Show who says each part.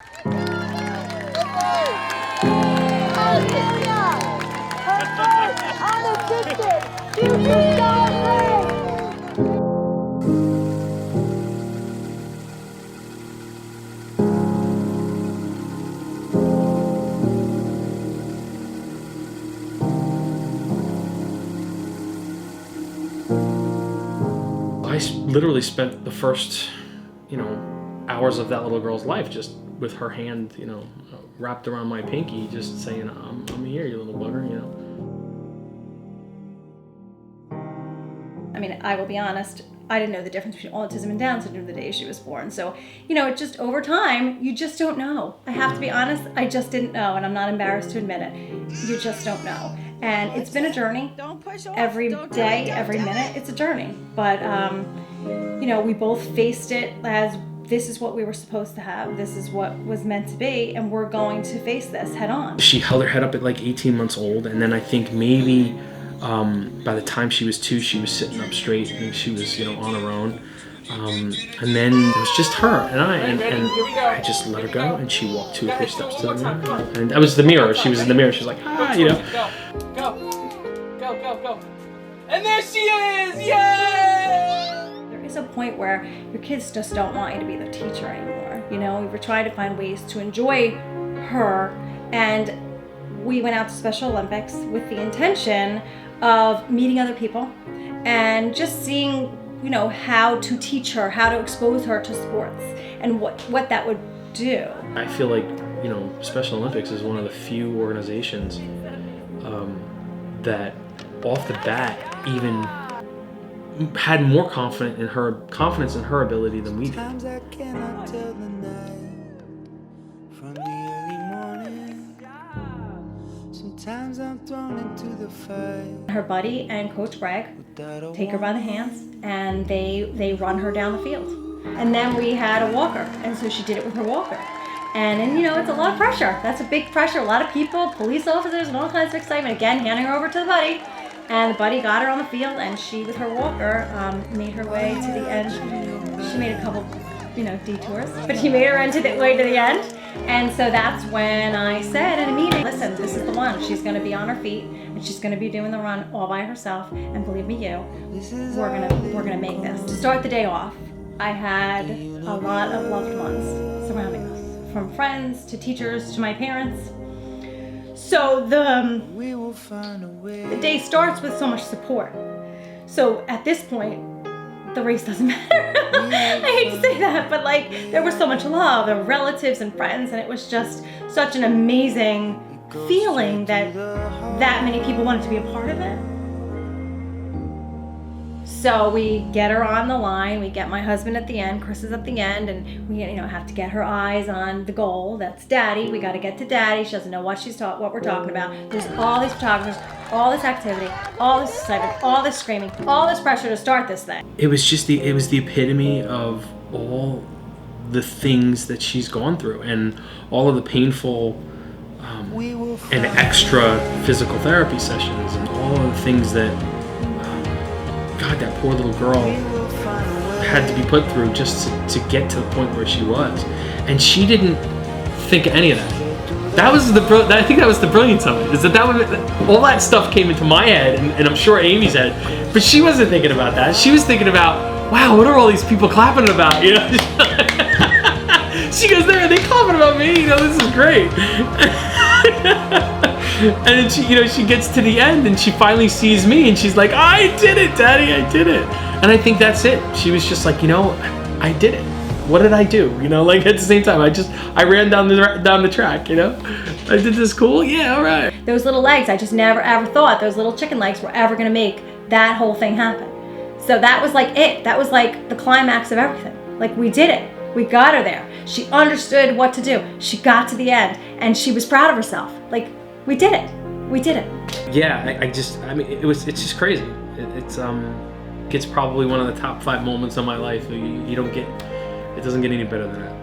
Speaker 1: I literally spent the first, hours of that little girl's life just with her hand, wrapped around my pinky, just saying, I'm here, you little bugger,
Speaker 2: I mean, I will be honest, I didn't know the difference between autism and Down syndrome the day she was born. So, it just over time, you just don't know. I have to be honest, I just didn't know, and I'm not embarrassed to admit it. You just don't know. And it's been a journey. Every day, every minute, it's a journey. But, we both faced it as this is what we were supposed to have. This is what was meant to be, and we're going to face this head on.
Speaker 1: She held her head up at like 18 months old, and then I think maybe by the time she was 2, she was sitting up straight, and she was, on her own. And then it was just her and I just let her go, and she walked 2 or 3 steps to the mirror. And that was the mirror. She was in the mirror. She was like,
Speaker 3: Go. And there she is! Yay!
Speaker 2: There is a point where your kids just don't want you to be the teacher anymore. We were trying to find ways to enjoy her, and we went out to Special Olympics with the intention of meeting other people and just seeing, how to teach her, how to expose her to sports and what that would do.
Speaker 1: I feel like, Special Olympics is one of the few organizations that off the bat even had more confidence in her ability than we did.
Speaker 2: Her buddy and Coach Greg take her by the hands, and they run her down the field. And then we had a walker, and so she did it with her walker. And it's a lot of pressure. That's a big pressure. A lot of people, police officers, and all kinds of excitement. Again, handing her over to the buddy. And the buddy got her on the field, and she, with her walker, made her way to the end. She made a couple, detours, but she made her way to the end. And so that's when I said in a meeting, listen, this is the one. She's going to be on her feet, and she's going to be doing the run all by herself. And believe me, we're gonna make this. To start the day off, I had a lot of loved ones surrounding us, from friends to teachers to my parents. So the day starts with so much support. So at this point, the race doesn't matter. I hate to say that, but there was so much love, there were relatives and friends, and it was just such an amazing feeling that many people wanted to be a part of it. So we get her on the line, we get my husband at the end, Chris is at the end, and we have to get her eyes on the goal. That's Daddy. We got to get to Daddy. She doesn't know what we're talking about. There's all these photographers, all this activity, all this excitement, all this screaming, all this pressure to start this thing.
Speaker 1: It was the epitome of all the things that she's gone through, and all of the painful and extra physical therapy sessions, and all of the things that God, that poor little girl had to be put through just to get to the point where she was. And she didn't think of any of that. I think that was the brilliance of it, is that all that stuff came into my head, and I'm sure Amy's head, but she wasn't thinking about that. She was thinking about, wow, what are all these people clapping about? She goes, they clapping about me, this is great. And then she gets to the end, and she finally sees me, and she's like, I did it, Daddy, I did it. And I think that's it. She was just like, I did it. What did I do? At the same time, I ran down the track, I did this cool, yeah, all right.
Speaker 2: Those little legs, I just never ever thought those little chicken legs were ever gonna make that whole thing happen. So that was it. That was the climax of everything. We did it. We got her there. She understood what to do. She got to the end, and she was proud of herself. We did it. We did it.
Speaker 1: Yeah, it's just crazy. It's probably one of the top 5 moments of my life. It doesn't get any better than that.